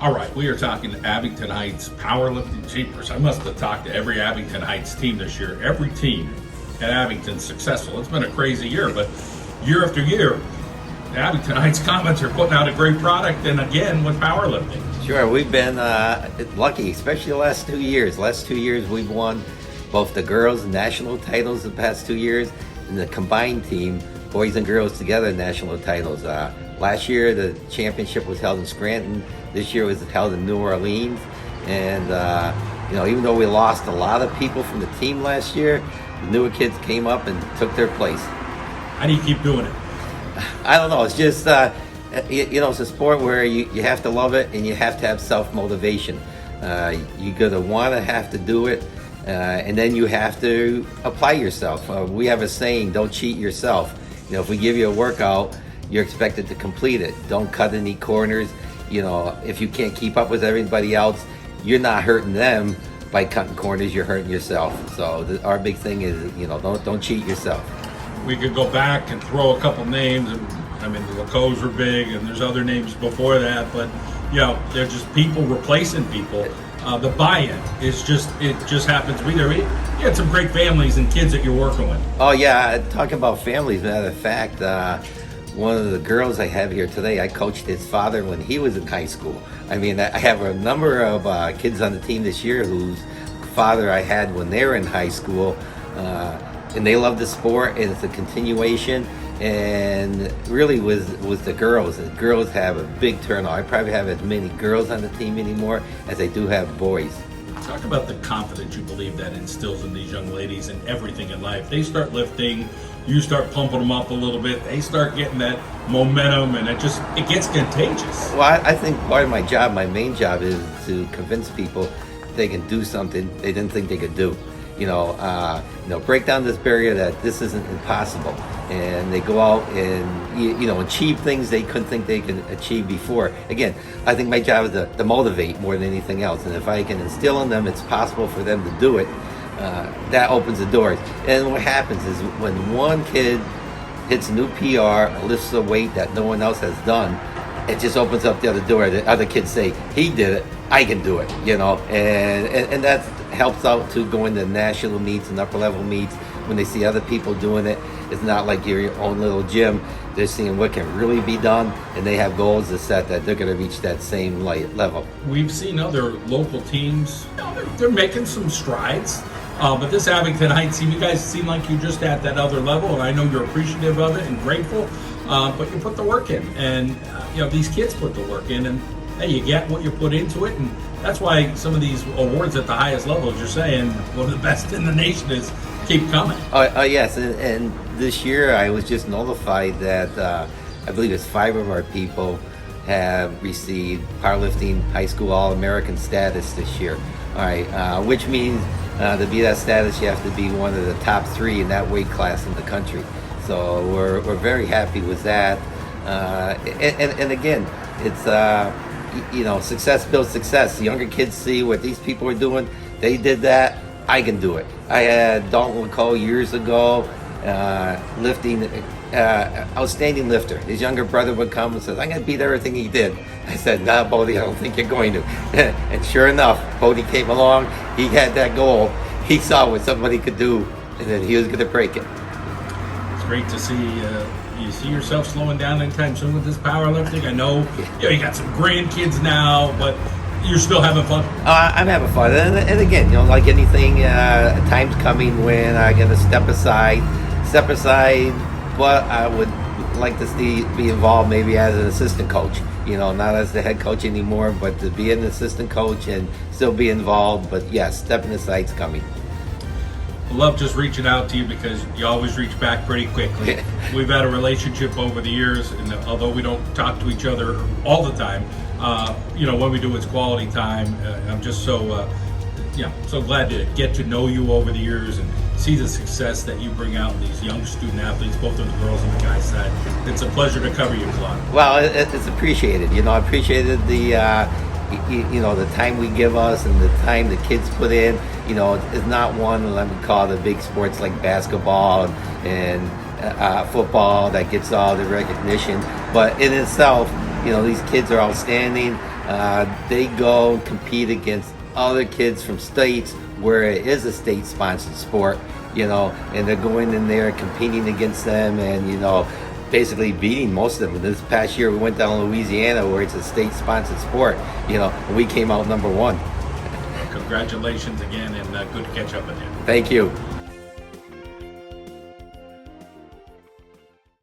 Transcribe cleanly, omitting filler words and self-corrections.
All right, we are talking to Abington Heights powerlifting jeepers. I must have talked to every Abington Heights team this year. Every team at Abington's successful. It's been a crazy year, but year after year, the Abington Heights Comets are putting out a great product, and again with powerlifting. Sure, we've been lucky, especially the last 2 years. Last 2 years, we've won both the girls' national titles the past 2 years, and the combined team, boys and girls together, national titles. Last year, the championship was held in Scranton. This year was held in New Orleans. And, even though we lost a lot of people from the team last year, the newer kids came up and took their place. How do you keep doing it? I don't know. It's just, it's a sport where you have to love it and you have to have self-motivation. You're going to want to have to do it, and then you have to apply yourself. We have a saying, don't cheat yourself. If we give you a workout, you're expected to complete it. Don't cut any corners. If you can't keep up with everybody else, you're not hurting them by cutting corners, you're hurting yourself. So our big thing is, don't cheat yourself. We could go back and throw a couple names. I mean, the Lacos were big, and there's other names before that, but they're just people replacing people. The buy-in is it just happens to be there. You had some great families and kids that you're working with. Oh yeah, talking about families, matter of fact, one of the girls I have here today, I coached his father when he was in high school. I mean, I have a number of kids on the team this year whose father I had when they were in high school, and they love the sport, and it's a continuation. And really was the girls. The girls have a big turnout. I probably have as many girls on the team anymore as I do have boys. Talk about the confidence you believe that instills in these young ladies and everything in life. They start lifting, you start pumping them up a little bit, they start getting that momentum, and it gets contagious. Well, I think part of my main job is to convince people they can do something they didn't think they could do. Break down this barrier that this isn't impossible, and they go out and achieve things they couldn't think they could achieve before. Again, I think my job is to motivate more than anything else, and if I can instill in them it's possible for them to do it, that opens the doors. And what happens is when one kid hits a new PR, lifts a weight that no one else has done, it just opens up the other door. The other kids say, he did it, I can do it, and that helps out to going to national meets and upper level meets. When they see other people doing it, it's not like your own little gym. They're seeing what can really be done, and they have goals to set that they're going to reach that same level. We've seen other local teams, they're making some strides. But this Abington Heights team, you guys seem like you're just at that other level, and I know you're appreciative of it and grateful, but you put the work in. And, these kids put the work in, and hey, you get what you put into it, and that's why some of these awards at the highest level, as you're saying, one of the best in the nation, is keep coming. Yes, and this year I was just notified that I believe it's 5 of our people have received powerlifting high school All-American status this year. All right, which means to be that status, you have to be one of the top 3 in that weight class in the country. So we're very happy with that. And again, it's success builds success. The younger kids see what these people are doing. They did that. I can do it. I had Dalton Laco years ago, lifting, outstanding lifter. His younger brother would come and says, I'm going to beat everything he did. I said, nah, Bodie, I don't think you're going to. And sure enough, Bodie came along. He had that goal. He saw what somebody could do, and then he was going to break it. It's great to see. You see yourself slowing down anytime soon with this powerlifting? I know you got some grandkids now, but you're still having fun? I'm having fun. And again, like anything, a time's coming when I'm going to step aside, but I would like to be involved maybe as an assistant coach. Not as the head coach anymore, but to be an assistant coach and still be involved. But yes, stepping aside's coming. I love just reaching out to you because you always reach back pretty quickly. We've had a relationship over the years, and although we don't talk to each other all the time, when we do, it's quality time. I'm just so glad to get to know you over the years and see the success that you bring out in these young student athletes, both on the girls and the guys side. It's a pleasure to cover you, Claude. Well, it's appreciated. I appreciated the time we give us and the time the kids put in. It's not one, let me call it, the big sports like basketball and football that gets all the recognition. But in itself, these kids are outstanding. They go compete against other kids from states where it is a state-sponsored sport, and they're going in there competing against them, and basically beating most of them. This past year, we went down to Louisiana where it's a state-sponsored sport, and we came out number one. Congratulations again, and good to catch up with you. Thank you.